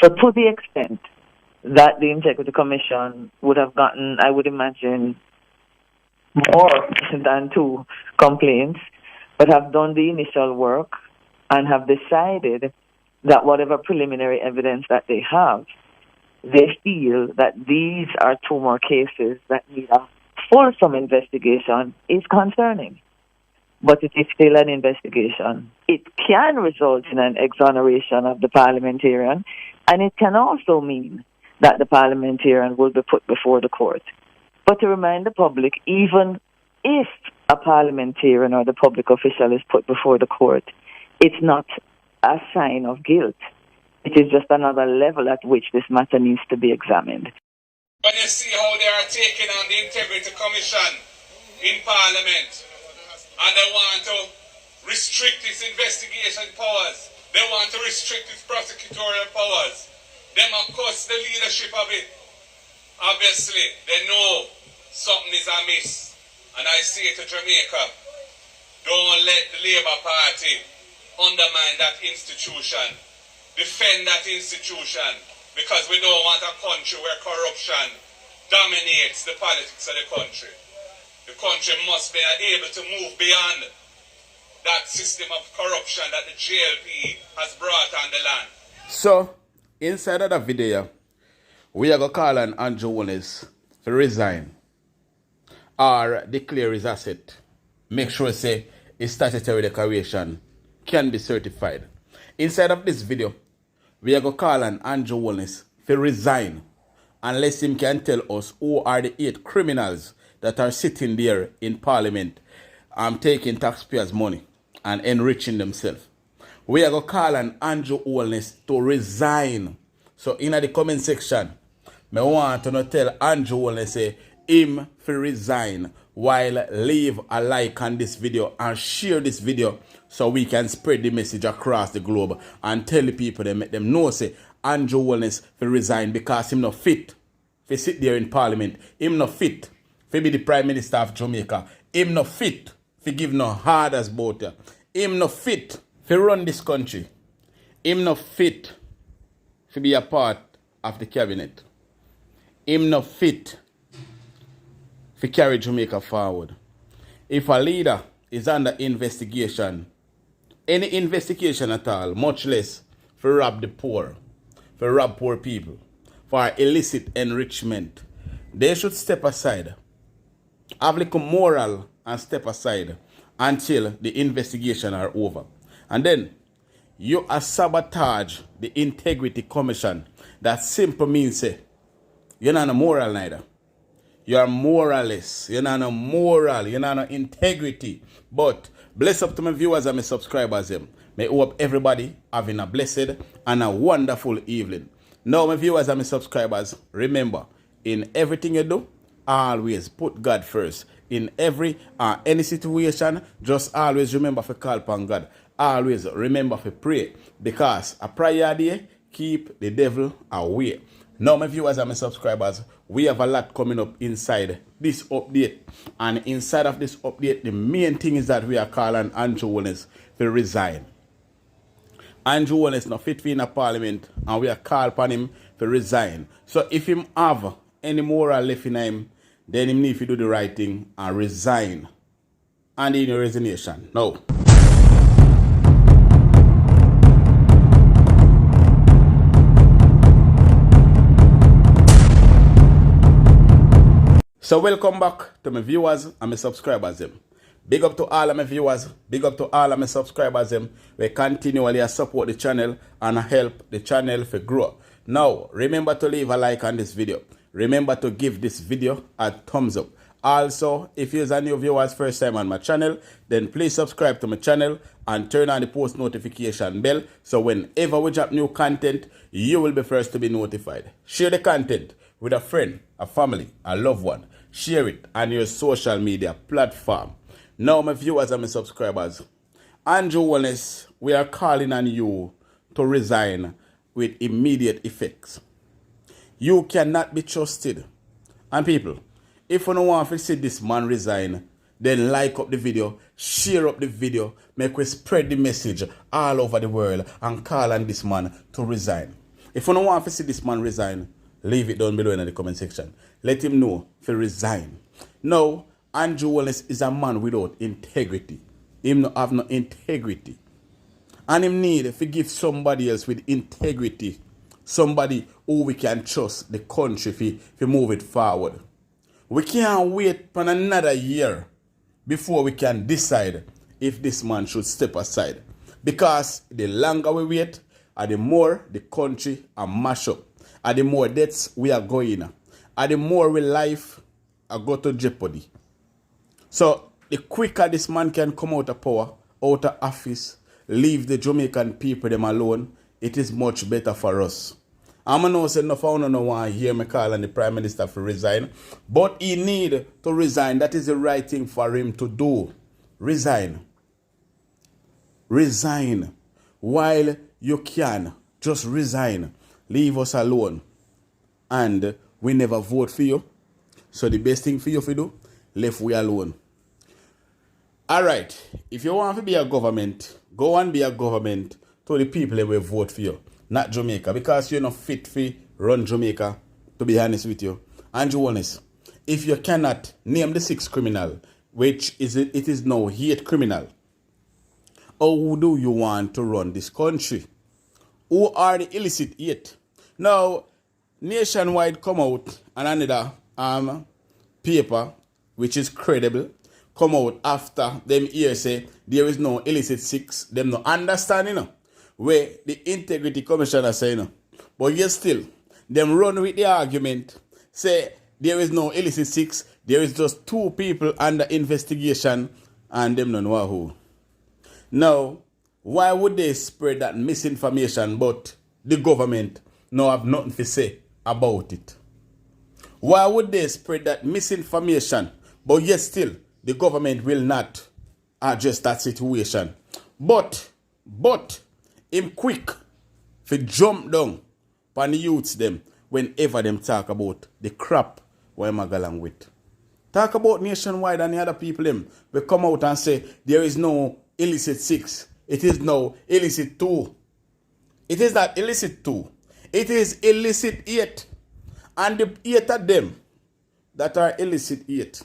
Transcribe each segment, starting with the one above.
So to the extent that the Integrity Commission would have gotten, I would imagine, more than 2 complaints, but have done the initial work and have decided that whatever preliminary evidence that they have, they feel that these are 2 more cases that need a fulsome investigation is concerning. But it is still an investigation. It can result in an exoneration of the parliamentarian, and it can also mean that the parliamentarian will be put before the court. But to remind the public, even if a parliamentarian or the public official is put before the court, it's not a sign of guilt. It is just another level at which this matter needs to be examined. When you see how they are taking on the Integrity Commission in Parliament, and they want to restrict its investigation powers, they want to restrict its prosecutorial powers, them of course the leadership of it, obviously they know something is amiss. And I say to Jamaica, don't let the Labour Party undermine that institution, defend that institution, because we don't want a country where corruption dominates the politics of the country. The country must be able to move beyond that system of corruption that the JLP has brought on the land. So, inside of the video, we are going to call on Andrew Holness to resign or declare his asset. Make sure say his statutory declaration can be certified. Inside of this video, we are going to call on Andrew Holness to resign unless him can tell us who are the 8 criminals that are sitting there in Parliament and taking taxpayers' money and enriching themselves. We are going to call on Andrew Holness to resign. So in the comment section, I want to tell Andrew Holness say him to resign while leave a like on this video and share this video so we can spread the message across the globe and tell the people, they make them know say Andrew Holness to resign because him not fit to sit there in Parliament. Him not fit to be the Prime Minister of Jamaica. Him not fit to give no hard as both. Him not fit to run this country. Him not fit to be a part of the cabinet. Him not fit to carry Jamaica forward. If a leader is under investigation, any investigation at all, much less for rob the poor, for rob poor people, for illicit enrichment, they should step aside, have like a moral and step aside until the investigation are over. And then you sabotage the Integrity Commission. That simple means say you're not a moral neither. You are moralless. You're not a moral. You're not an integrity. But bless up to my viewers and my subscribers. May hope everybody having a blessed and a wonderful evening. Now, my viewers and my subscribers, remember, in everything you do, always put God first. In any situation, just always remember to call upon God. Always remember to pray. Because a prayer day keep the devil away. Now, my viewers and my subscribers, we have a lot coming up inside this update. And inside of this update, the main thing is that we are calling Andrew Holness to resign. Andrew Holness not fit in a parliament, and we are called upon him to resign. So if him have any moral left in him, then him need to do the right thing and resign. And in your resignation. No. So welcome back to my viewers and my subscribers. Big up to all of my viewers, big up to all of my subscribers. We continually support the channel and help the channel to grow. Now, remember to leave a like on this video. Remember to give this video a thumbs up. Also, if you're a new viewer first time on my channel, then please subscribe to my channel and turn on the post notification bell so whenever we drop new content, you will be first to be notified. Share the content with a friend, a family, a loved one. Share it on your social media platform. Now, my viewers and my subscribers, Andrew Holness, we are calling on you to resign with immediate effects. You cannot be trusted. And people, if you don't want to see this man resign, then like up the video, share up the video, make we spread the message all over the world and call on this man to resign. If you don't want to see this man resign, leave it down below in the comment section. Let him know if he resign. Now, Andrew Holness is a man without integrity. Him not have no integrity. And him need to give somebody else with integrity. Somebody who we can trust the country if move it forward. We can't wait for another year before we can decide if this man should step aside. Because the longer we wait, the more the country are mash up. The more deaths we are going. The more we life are go to jeopardy. So the quicker this man can come out of power, out of office, leave the Jamaican people them alone, it is much better for us. I'm not saying no one no want to hear me call on the Prime Minister to resign, but he need to resign. That is the right thing for him to do. Resign. Resign. While you can, just resign. Leave us alone. And we never vote for you. So the best thing for you to do, leave we alone. Alright, if you want to be a government, go and be a government to the people that will vote for you, not Jamaica, because you're not fit for run Jamaica, to be honest with you. Andrew Holness, if you cannot name the 6th criminal, which is it is now 8th criminal, how do you want to run this country? Who are the illicit 8? Now, Nationwide come out and another paper, which is credible, come out after them here say there is no illicit 6. Them no understand, where the Integrity Commissioner say, But yet still, them run with the argument, say there is no illicit 6. There is just 2 people under investigation and them no know who. Now, why would they spread that misinformation but the government no have nothing to say about it? Why would they spread that misinformation but yet still the government will not address that situation? But him quick to jump down on the youths them whenever them talk about the crap where I'm going with. Talk about Nationwide and the other people them will come out and say there is no illicit 6. It is no illicit 2. It is not illicit 2. It is illicit 8. And the 8 of them that are illicit 8,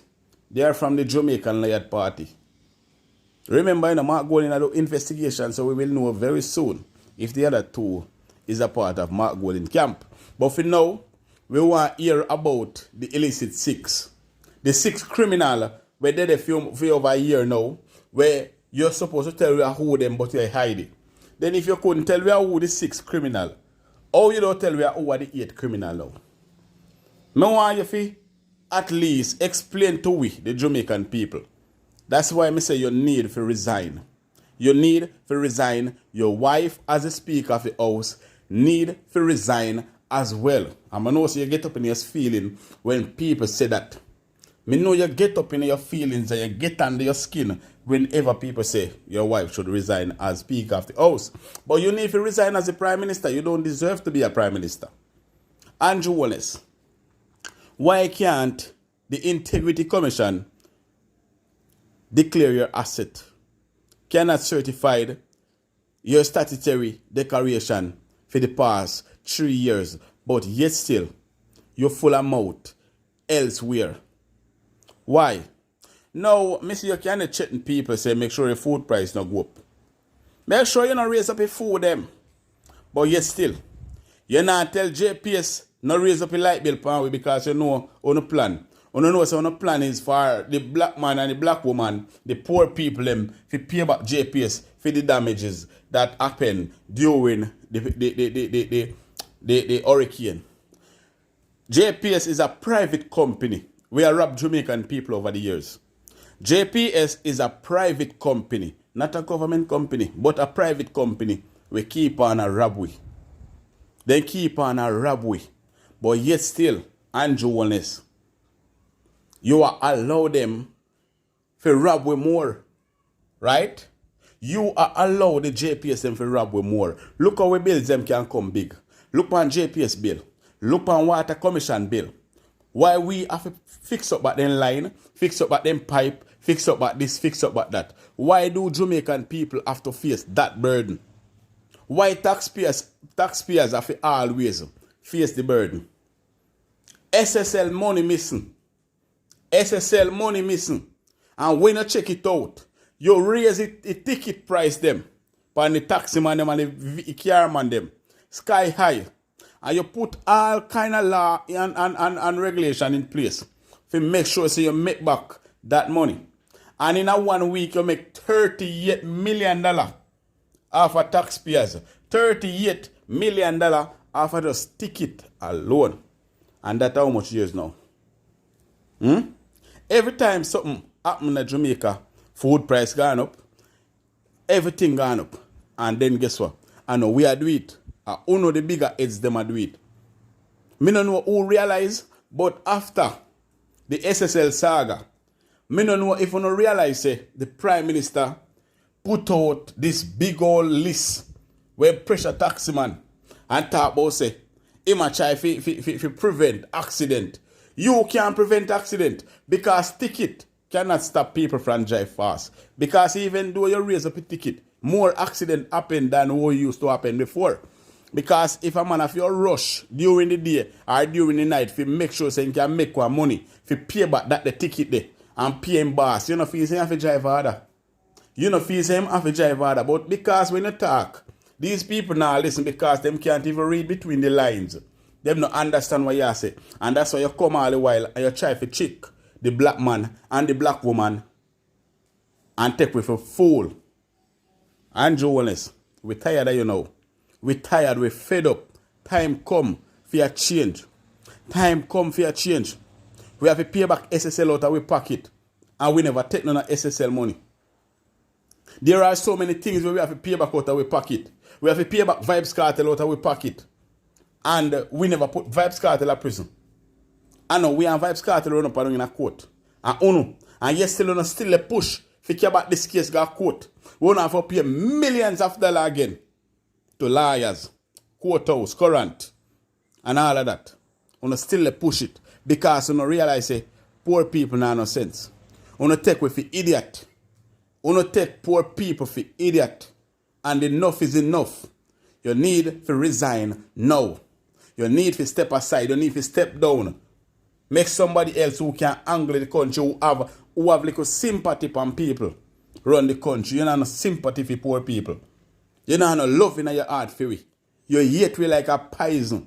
they are from the Jamaican Lion Party. Remember, Mark going in an investigation, so we will know very soon if the other 2 is a part of Mark Golden camp. But for now, we want to hear about the illicit 6. The 6th criminal, where they for over a year now, where you're supposed to tell me who them, but you hide it. Then if you couldn't tell me who the 6th criminal, how you don't tell me who are the 8th criminal now? I want you to at least explain to we, the Jamaican people. That's why I say you need to resign. You need to resign. Your wife as a speaker of the house need to resign as well. And I know so you get up in your feeling when people say that. I know you get up in your feelings and you get under your skin whenever people say your wife should resign as speaker of the house. But you need to resign as a prime minister. You don't deserve to be a prime minister. Andrew Holness, why can't the Integrity Commission declare your asset? Cannot certify your statutory declaration for the past 3 years, but yet still you're full of mouth elsewhere. Why? Now, Mr. You can't check people say make sure your food price not go up. Make sure you not raise up your food them. But yet still, you not tell JPS not raise up your light bill pan because you know on a plan. You know so on a plan is for the black man and the black woman, the poor people them to pay back JPS for the damages that happened during the hurricane. JPS is a private company. We have robbed Jamaican people over the years. JPS is a private company, not a government company, but a private company. We keep on a robbery. They keep on a robbery. But yet still, Andrew Holness, you are allow them to rob with more. Right? You are allow the JPS them to rob with more. Look how we bills them can come big. Look on JPS bill. Look on Water Commission bill. Why we have to fix up back them line, fix up back them pipe, fix up back this, fix up back that? Why do Jamaican people have to face that burden? Why taxpayers taxpayers have to always face the burden. SSL money missing. SSL money missing. And when you check it out, you raise it, the ticket price them, and the taxi man them and the car man them, sky high. And you put all kind of law and regulation in place to make sure so you make back that money. And in a 1 week, you make $38 million off of taxpayers. $38 million off of just ticket alone. And that's how much years now. Every time something happen in Jamaica, food price gone up, everything gone up. And then guess what? I know we are do it. Who know the bigger heads them are do it. Me don't know who realize, but after the SSL saga, me don't know if you don't realize the Prime Minister put out this big old list where pressure taxi man and talk about say, him a try to prevent accident. You can't prevent accident because ticket cannot stop people from drive fast. Because even though you raise up a ticket, more accident happen than what used to happen before. Because if a man have your rush during the day or during the night, if you make sure so you can make one money, if you pay back that the ticket there and pay him boss, you know feel say you have to drive harder. You know feel say him have to drive harder. But because when you talk, these people now listen because them can't even read between the lines. Them not understand what you say. And that's why you come all the while and you try to trick the black man and the black woman and take with a fool. Andrew Holness, we're tired of you now. We're tired, we're fed up. Time come for a change. Time come for a change. We have to pay back SSL out of our pocket. And we never take none of SSL money. There are so many things where we have to pay back out of our pocket. We have to pay back Vibes Cartel out of our pocket. And we never put Vibes Cartel in prison. I know we have Vibes Cartel run up and in a court. And yes, still a push to care about this case got court. We don't have to pay millions of dollars again to lawyers, courthouse, current, and all of that. We still push it because we realize say poor people now no sense. We take with the idiot. We take poor people for idiot. And enough is enough. You need to resign now. You need to step aside. You need to step down. Make somebody else who can angle the country, who have little sympathy from people run the country. You know no sympathy for poor people. You know no love in your heart for we. You hate we like a poison.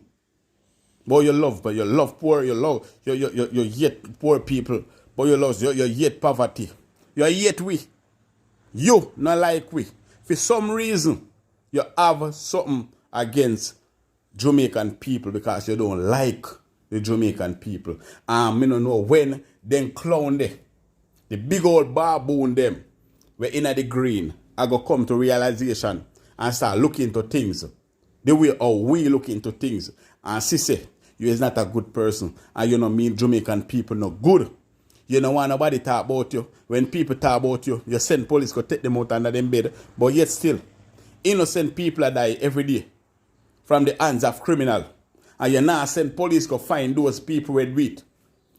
But you love poor, you hate poor people. But you hate poverty. You hate we. You not like we. For some reason, you have something against Jamaican people because you don't like the Jamaican people. And I don't know when them clown there, the big old baboon them, we're in the green, I go come to realization and start looking into things. The way how we look into things. And see say, you is not a good person. And you know me Jamaican people not good. You don't want nobody talk about you. When people talk about you, you send police to take them out under them bed. But yet still, innocent people are die every day from the hands of criminal. And you now send police to find those people who do it.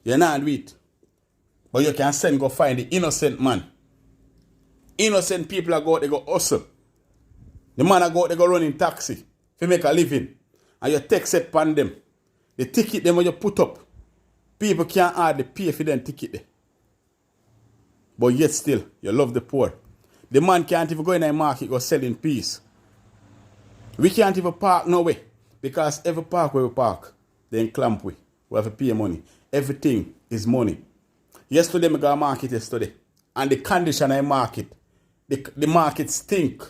You not do it. But you can send go find the innocent man. Innocent people are go out, they go hustle. The man are go out, they go run in taxi to make a living. And you take set upon them. The ticket them when you put up, people can't hardly pay for them ticket there. But yet still, you love the poor. The man can't even go in the market go sell in peace. We can't even park no way. Because every park where we park, they in clamp we. We have to pay money. Everything is money. Yesterday, I got a market yesterday. And the condition of the market, the market stink.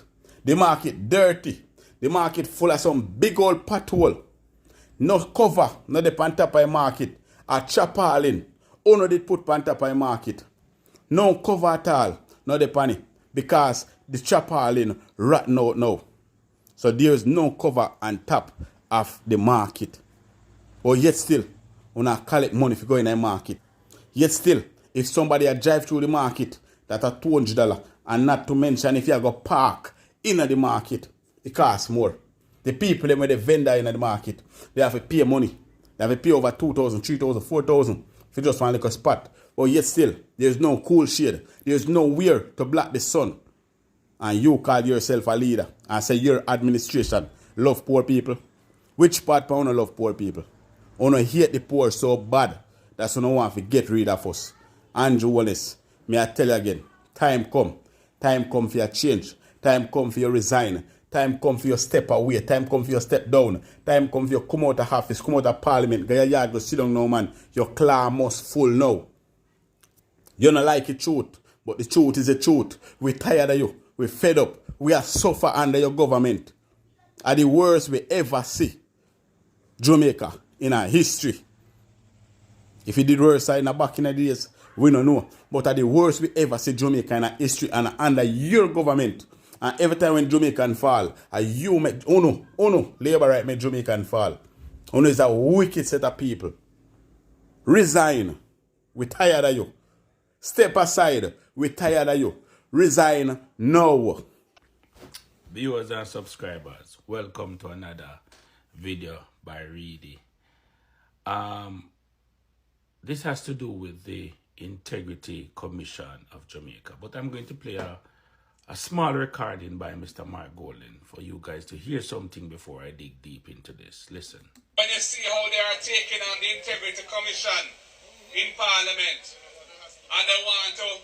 The market dirty. The market full of some big old pothole. No cover, no the pan top of the market. A chapalin. Oh no, they put pan top of the market. No cover at all. No the pan. Because the chapalin rotten out now. So there is no cover on top of the market. But yet still, we not collect money if you go in the market. Yet still, if somebody drive through the market, that's a $200. And not to mention if you go park in the market, it costs more. The people that the vendor in the market, they have to pay money. They have to pay over 2,000, 3,000, 4,000 if you just want like a spot. But yet still, there's no cool shade. There's nowhere to block the sun. And you call yourself a leader and say your administration love poor people? Which part pa una love poor people? Una hate the poor so bad that's una want to get rid of us. Andrew Holness, may I tell you again, time come. Time come for your change. Time come for your resign. Time come for your step away. Time come for your step down. Time come for your come out of office, come out of parliament. Get your yard, go sit down now, man. Your claw must full now. You don't like the truth, but the truth is the truth. We're tired of you. We're fed up. We are suffer under your government. Are the worst we ever see Jamaica in our history. If it did worse in the back in the days, we don't know. But are the worst we ever see Jamaica in our history and under your government. And every time when Jamaican fall, you make Labour right make Jamaican fall. Uno is a wicked set of people. Resign. We're tired of you. Step aside. We're tired of you. Resign now. Viewers and subscribers, welcome to another video by Reedy. This has to do with the Integrity Commission of Jamaica, but I'm going to play a small recording by Mr. Mark Golden for you guys to hear something before I dig deep into this. Listen. When you see how they are taking on the Integrity Commission in Parliament, and they want to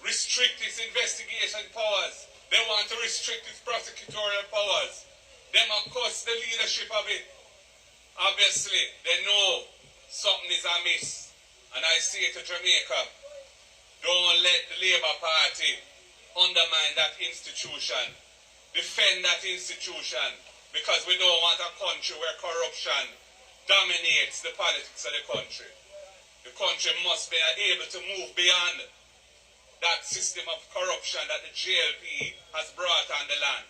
restrict its investigation powers, they want to restrict its prosecutorial powers, them of course the leadership of it, obviously they know something is amiss. And I say to Jamaica, don't let the Labour Party undermine that institution, defend that institution, because we don't want a country where corruption dominates the politics of the country. The country must be able to move beyond that system of corruption that the JLP has brought on the land.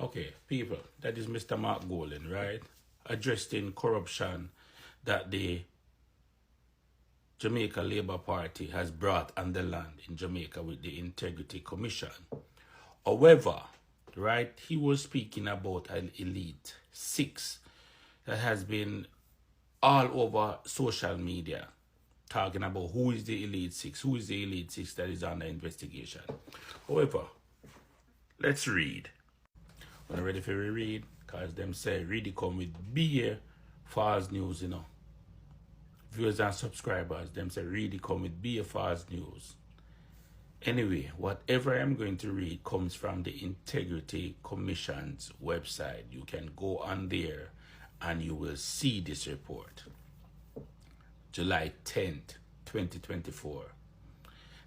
Okay, people, that is Mr. Mark Golden, right? Addressing corruption that the Jamaica Labour Party has brought on the land in Jamaica with the Integrity Commission. However, right, he was speaking about an elite six that has been all over social media, talking about who is the elite six that is under investigation. However, let's read. When I'm ready for read, because them say really come with beer false news, you know. Viewers and subscribers, them say really come with beer false news. Anyway, whatever I'm going to read comes from the Integrity Commission's website. You can go on there and you will see this report. July 10th, 2024.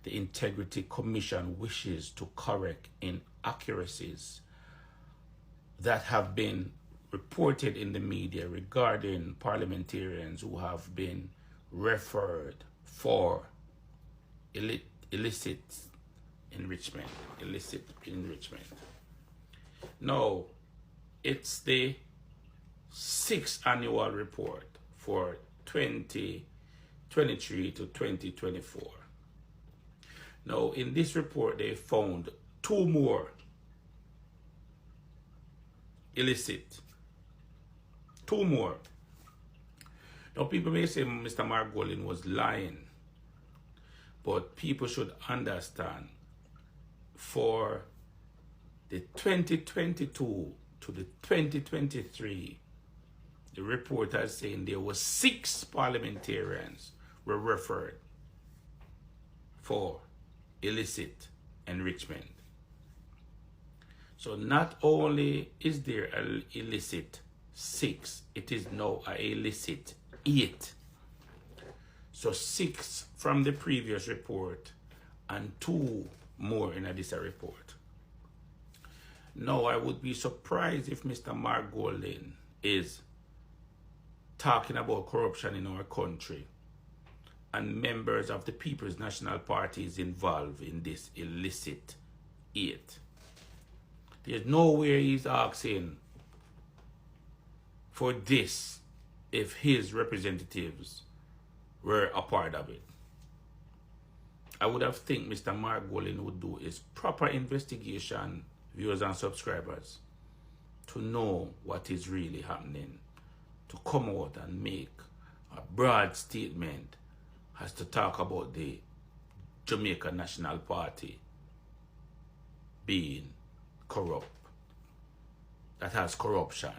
The Integrity Commission wishes to correct inaccuracies that have been reported in the media regarding parliamentarians who have been referred for illicit enrichment. Now, it's the 6th annual report for 2023 to 2024. Now, in this report, they found 2 more illicit. 2 more. Now, people may say Mr. Mark Golden was lying, but people should understand for the 2022 to the 2023, the report is saying there were 6 parliamentarians were referred for illicit enrichment. So not only is there an illicit 6, it is now an illicit 8. So 6 from the previous report and 2 more in this report. Now I would be surprised if Mr. Mark Golden is talking about corruption in our country and members of the People's National Party is involved in this illicit 8. There's nowhere he's asking for this if his representatives were a part of it. I would have think Mr. Mark Golden would do is proper investigation, viewers and subscribers, to know what is really happening, to come out and make a broad statement as to talk about the Jamaica National Party being corrupt. that has corruption.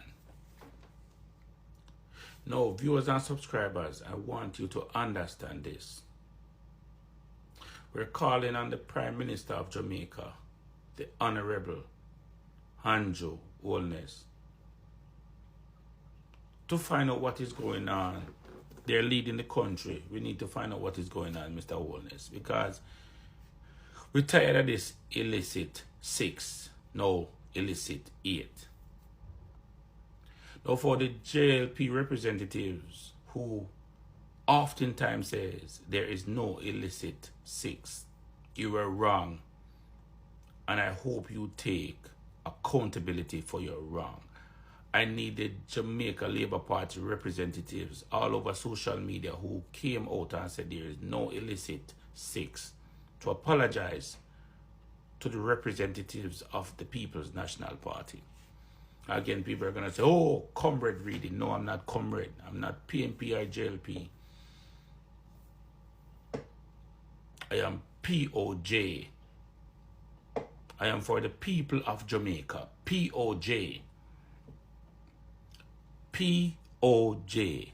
Now, viewers and subscribers, I want you to understand this. We're calling on the Prime Minister of Jamaica, the Honorable Holness, to find out what is going on. They're leading the country. We need to find out what is going on, Mr. Holness, because we're tired of this illicit 6, no illicit 8. Now, for the JLP representatives who oftentimes says there is no illicit 6, you were wrong, and I hope you take accountability for your wrong. I need the Jamaica Labour Party representatives all over social media who came out and said there is no illicit 6 to apologize to the representatives of the People's National Party. Again, people are going to say, oh, comrade reading. No, I'm not comrade. I'm not PNP or JLP. I am POJ. I am for the people of Jamaica. POJ. POJ.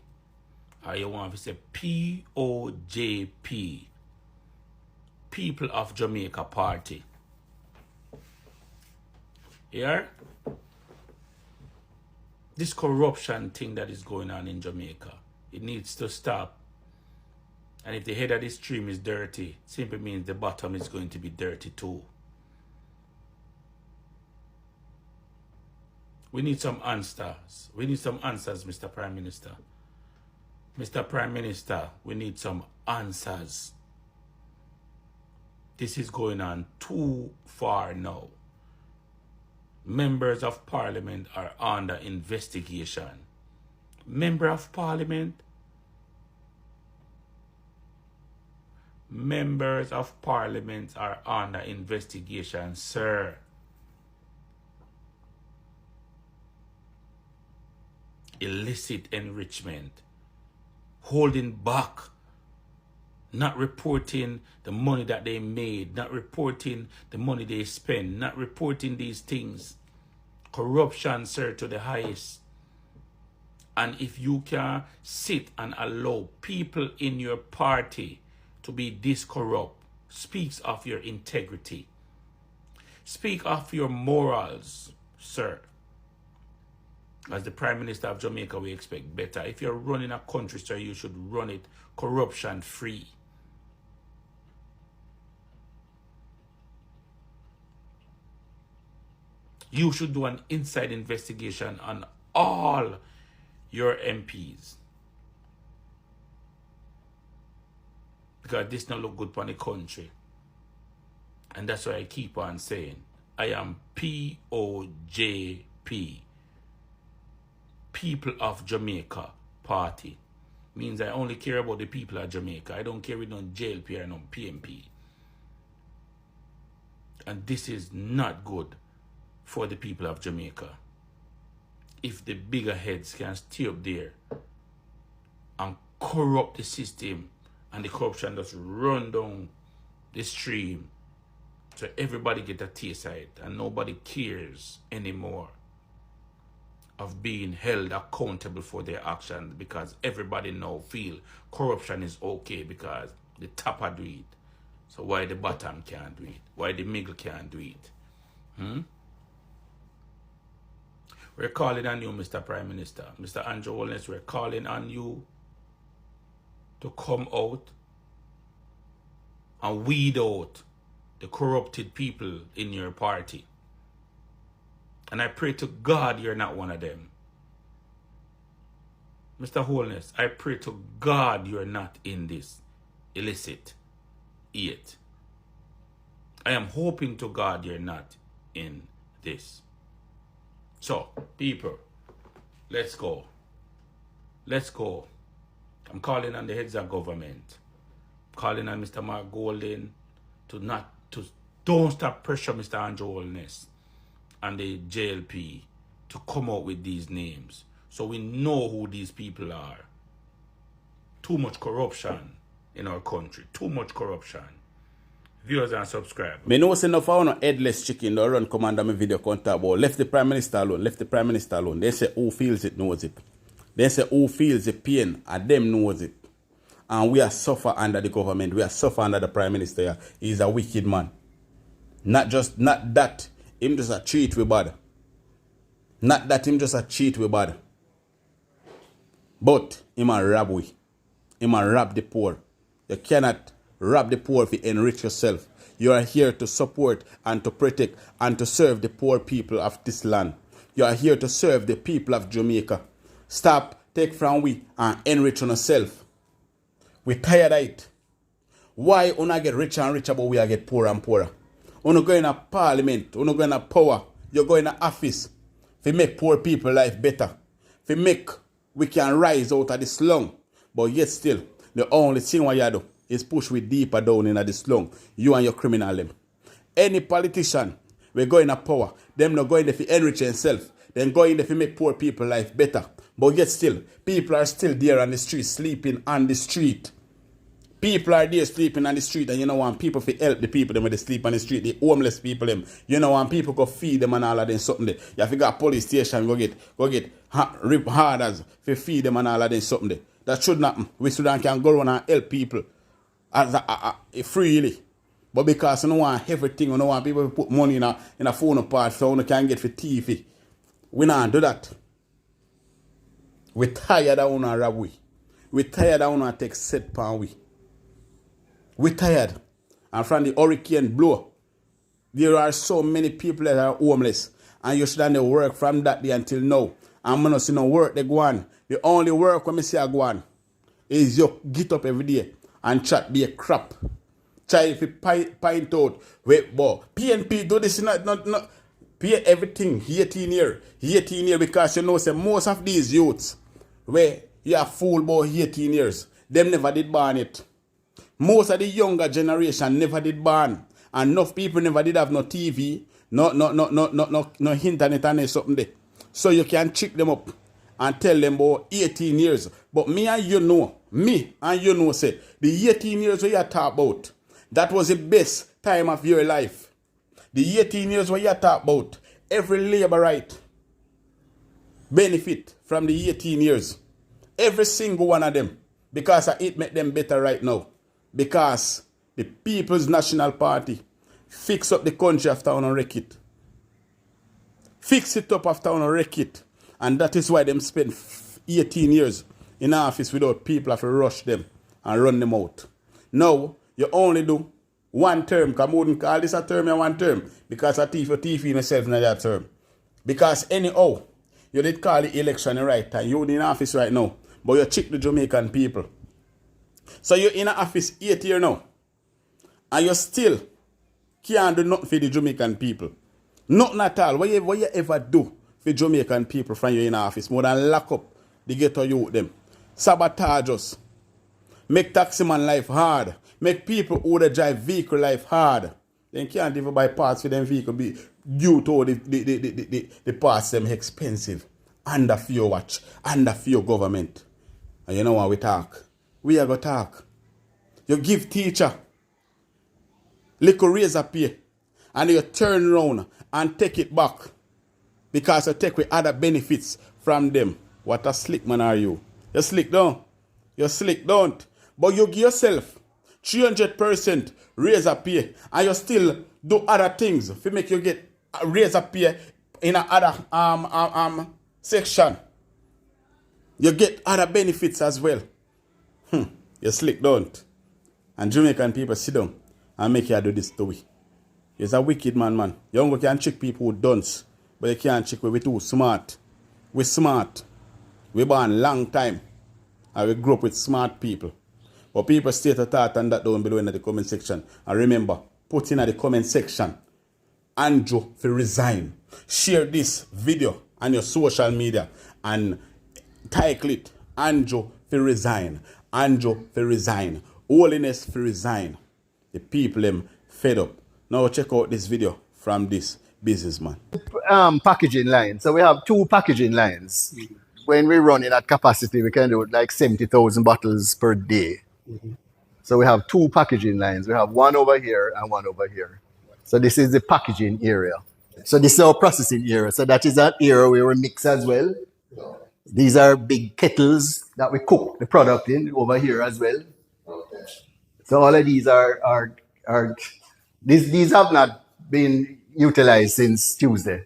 Or you want to say POJP. People of Jamaica Party. Here? This corruption thing that is going on in Jamaica, it needs to stop. And if the head of the stream is dirty, simply means the bottom is going to be dirty too. We need some answers. We need some answers, Mr. Prime Minister. Mr. Prime Minister, we need some answers. This is going on too far now. Members of Parliament are under investigation. Member of Parliament? Members of Parliament are under investigation, sir. Illicit enrichment. Holding back. Not reporting the money that they made. Not reporting the money they spend. Not reporting these things. Corruption, sir, to the highest. And if you can sit and allow people in your party to be this corrupt, speaks of your integrity. Speak of your morals, sir. As the Prime Minister of Jamaica, we expect better. If you're running a country, sir, you should run it corruption-free. You should do an inside investigation on all your MPs. Because this not look good for the country. And that's why I keep on saying, I am POJP. People of Jamaica Party. Means I only care about the people of Jamaica. I don't care with no JLP or no PNP. And this is not good for the people of Jamaica. If the bigger heads can stay up there and corrupt the system and the corruption just run down the stream so everybody get a taste of it and nobody cares anymore of being held accountable for their actions, because everybody now feel corruption is okay because the top do it. So why the bottom can't do it? Why the middle can't do it? We're calling on you, Mr. Prime Minister. Mr. Andrew Holness, we're calling on you to come out and weed out the corrupted people in your party. And I pray to God you're not one of them. Mr. Holness, I pray to God you're not in this illicit 8. I am hoping to God you're not in this. So, people, let's go. Let's go. I'm calling on the heads of government. Calling on Mr. Mark Golden don't stop pressure Mr. Andrew Holness and the JLP to come out with these names so we know who these people are. Too much corruption in our country. Too much corruption. viewers and subscribers. Me know say no for no headless chicken don't run come under my video contact about left the Prime Minister alone, left the Prime Minister alone. They say who feels it knows it. They say who feels the pain and them knows it. And we are suffer under the government. We are suffer under the Prime Minister here. He's a wicked man. Not that him just a cheat we bad. Not that him just a cheat we bad. But him a rob we. Him a rob the poor. You cannot rob the poor if you enrich yourself. You are here to support and to protect and to serve the poor people of this land. You are here to serve the people of Jamaica. Stop, take from we and enrich on yourself. We tired of it. Why una get richer and richer but we are get poorer and poorer? Una go in a parliament, una go in a power, you go in a office. If make poor people life better. If make we can rise out of the slum. But yet still, the only thing what you do is push we deeper down in the slum. You and your criminal them. Any politician we go in a power, them not going if enrich themselves, then go in if make poor people life better. But yet still, people are still there on the street, sleeping on the street. People are there sleeping on the street, and you know want people to help the people them when they sleep on the street, the homeless people them. You know want people go feed them and all of them something there. You have to go to police station, go get rip harders to feed them and all of them something there. That should not happen. We Sudan can go around and help people as freely. But because you don't want everything, you don't want people to put money in a phone part so you can get for TV. We not do that. We tired of una rob we. We tired of una take set pan we. We tired. And from the hurricane blow, there are so many people that are homeless. And you should have work from that day until now. And I'm not see no work they go on. The only work when I see I go on is you get up every day and chat be a crap. Try if you point out, wait, boy, PNP do this, not pay everything 18 years because you know say most of these youths where you are fool about 18 years, them never did ban it. Most of the younger generation never did ban. And enough people never did have no TV, no internet and something there. So you can check them up and tell them about 18 years. But me and you know, say, the 18 years we are talk about, that was the best time of your life. The 18 years we are talk about, every labor right benefit from the 18 years. Every single one of them. Because it make them better right now. Because the People's National Party fix up the country after on a wreck it. Fix it up after on a wreck it. And that is why them spend 18 years in office without people have to rush them and run them out. Now, you only do one term. Because I wouldn't call this a term and one term. Because I teach in yourself in that term. Because anyhow, you did call the election the right time. You're in office right now. But you check the Jamaican people. So you're in office 8 years now. And you still can't do nothing for the Jamaican people. Nothing at all. What you ever do for Jamaican people from you in office? More than lock up the ghetto youth them. Sabotage us. Make taxi man life hard. Make people who they drive vehicle life hard. They can't even buy parts for them vehicle be due to the parts them expensive. Under for your watch. Under for your government. And you know what we talk? We are going to talk. You give teacher little razor pay and you turn around and take it back because you take with other benefits from them. What a slick man are you? You slick down. You slick don't. But you give yourself 300% razor pay and you still do other things to make you get a razor pay in another section. You get other benefits as well. You slick don't. And Jamaican people sit down and make you do this to we. You're a wicked man. You can trick people who dunce, but you can't trick we too smart. We smart. We born long time. And we grew up with smart people. But people state a thought and that down below in the comment section. And remember, put in the comment section, Andrew for resign. Share this video on your social media and title it Andrew for resign. Andrew for resign. Holness for resign. The people them fed up. Now check out this video from this businessman. Packaging line. So we have 2 packaging lines. When we run in at capacity, we can do like 70,000 bottles per day. So we have two packaging lines. We have one over here and one over here. So this is the packaging area. So this is our processing area. So that is that area where we mix as well. These are big kettles that we cook the product in over here as well. So all of these are these have not been utilized since Tuesday,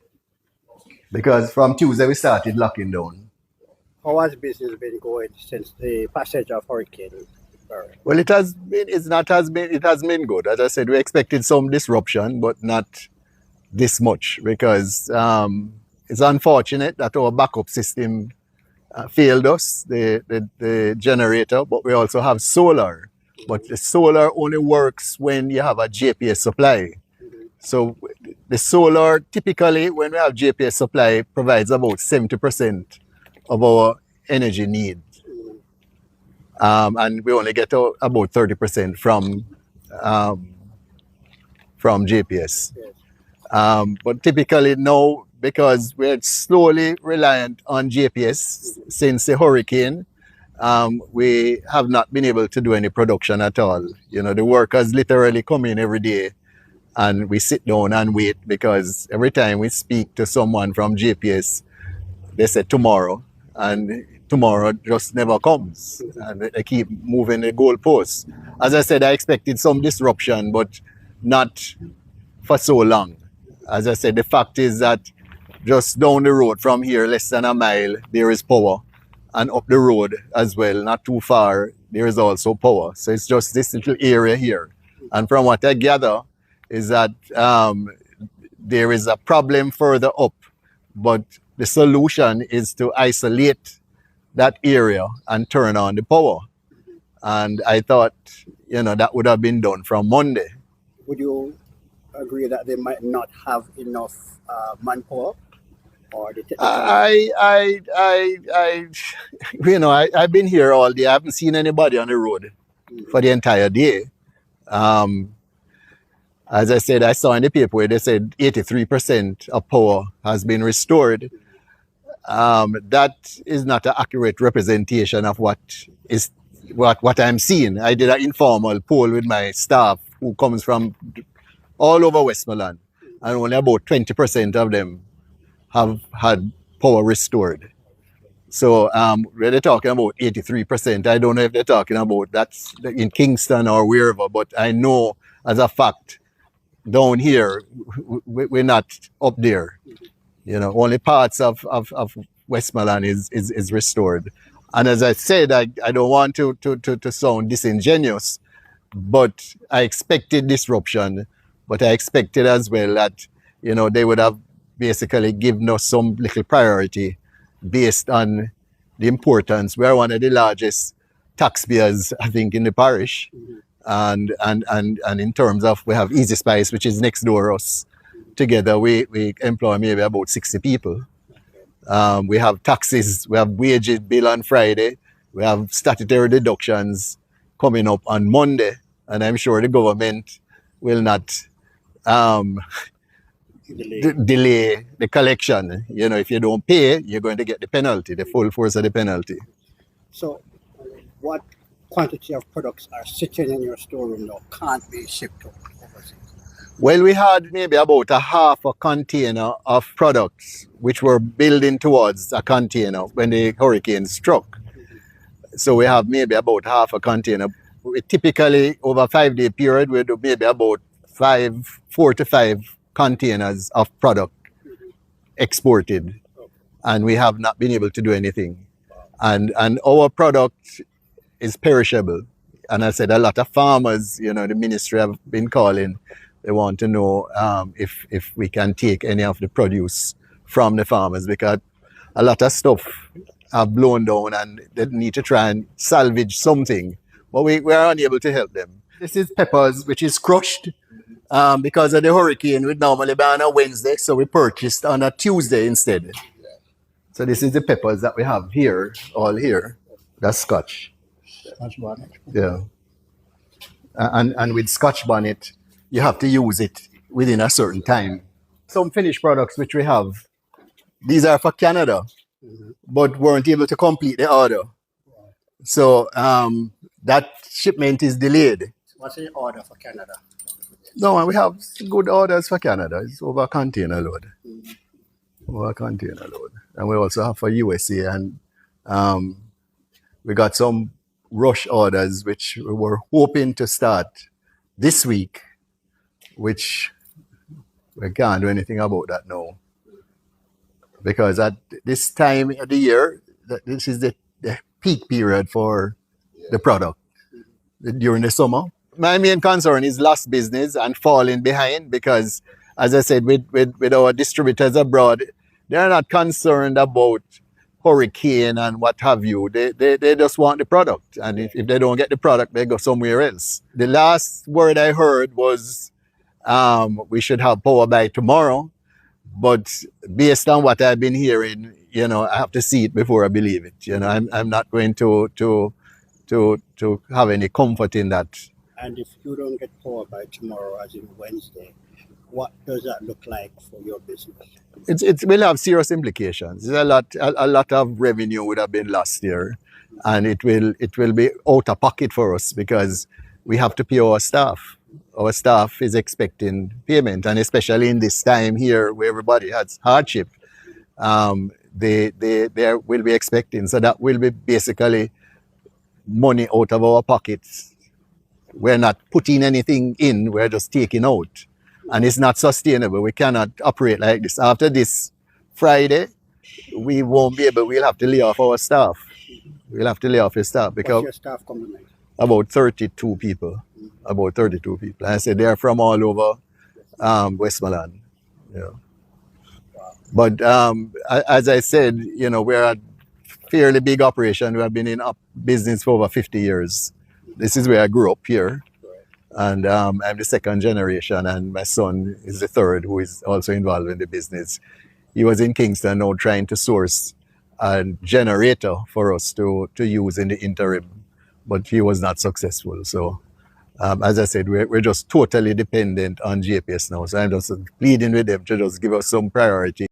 because from Tuesday we started locking down. How has business been going since the passage of Hurricane Barry? Well, it has been good. As I said, we expected some disruption, but not this much, because it's unfortunate that our backup system failed us, the generator, but we also have solar. But the solar only works when you have a JPS supply. So the solar, typically, when we have JPS supply, provides about 70% of our energy need. And we only get about 30% from JPS. But typically now, because we're slowly reliant on JPS since the hurricane, we have not been able to do any production at all. You know, the workers literally come in every day and we sit down and wait, because every time we speak to someone from JPS, they say tomorrow, and tomorrow just never comes. And they keep moving the goalposts. As I said, I expected some disruption, but not for so long. As I said, the fact is that just down the road from here, less than a mile, there is power. And up the road as well, not too far, there is also power. So it's just this little area here. And from what I gather is that there is a problem further up, but the solution is to isolate that area and turn on the power. And I thought, that would have been done from Monday. Would you agree that they might not have enough manpower? Or the I've been here all day. I haven't seen anybody on the road for the entire day. As I said, I saw in the paper where they said 83% of power has been restored. That is not an accurate representation of what I'm seeing. I did an informal poll with my staff who comes from all over Westmoreland, and only about 20% of them have had power restored. So they're talking about 83%. I don't know if they're talking about that's in Kingston or wherever, but I know as a fact, down here, we're not up there. Only parts of Westmoreland is restored. And as I said, I don't want to sound disingenuous, but I expected disruption, but I expected as well that, they would have basically given us some little priority based on the importance. We are one of the largest taxpayers, I think, in the parish. And in terms of, we have Easy Spice, which is next door us. Together, we employ maybe about 60 people. We have taxes, we have wages bill on Friday, we have statutory deductions coming up on Monday, and I'm sure the government will not delay the collection. If you don't pay, you're going to get the penalty, the full force of the penalty. So what quantity of products are sitting in your storeroom now can't be shipped overseas? Well, we had maybe about a half a container of products which were building towards a container when the hurricane struck. So we have maybe about half a container. We typically, over a 5-day period, we do maybe about 4 to 5 containers of product exported, and we have not been able to do anything. And our product is perishable. And I said a lot of farmers, the ministry have been calling. They want to know if we can take any of the produce from the farmers, because a lot of stuff have blown down and they need to try and salvage something. But we are unable to help them. This is peppers, which is crushed. Because of the hurricane, we'd normally buy on a Wednesday, so we purchased on a Tuesday instead. So this is the peppers that we have here, all here. That's Scotch. Scotch bonnet. Yeah. And with Scotch bonnet, you have to use it within a certain time. Some finished products which we have, these are for Canada, but weren't able to complete the order. So that shipment is delayed. What's the order for Canada? No, and we have good orders for Canada. It's over a container load. Over a container load. And we also have for USA, and we got some rush orders which we were hoping to start this week, which we can't do anything about that now. Because at this time of the year, this is the peak period for the product during the summer. My main concern is lost business and falling behind because, as I said, with our distributors abroad, they're not concerned about hurricane and what have you. They just want the product. And if they don't get the product, they go somewhere else. The last word I heard was we should have power by tomorrow. But based on what I've been hearing, I have to see it before I believe it. I'm not going to have any comfort in that. And if you don't get power by tomorrow, as in Wednesday, what does that look like for your business? It will have serious implications. There's a lot of revenue would have been lost here, and it will be out of pocket for us because we have to pay our staff. Our staff is expecting payment, and especially in this time here where everybody has hardship, they will be expecting. So that will be basically money out of our pockets. We're not putting anything in, we're just taking out. And it's not sustainable. We cannot operate like this. After this Friday, we won't be able, we'll have to lay off our staff. We'll have to lay off our staff because What's your staff complement? about 32 people. About 32 people. I said they're from all over Westmoreland. Yeah. But as I said, we're a fairly big operation. We have been in business for over 50 years. This is where I grew up here. And I'm the second generation, and my son is the third, who is also involved in the business. He was in Kingston now trying to source a generator for us to use in the interim, but he was not successful. So, as I said, we're just totally dependent on JPS now. So I'm just pleading with them to just give us some priority.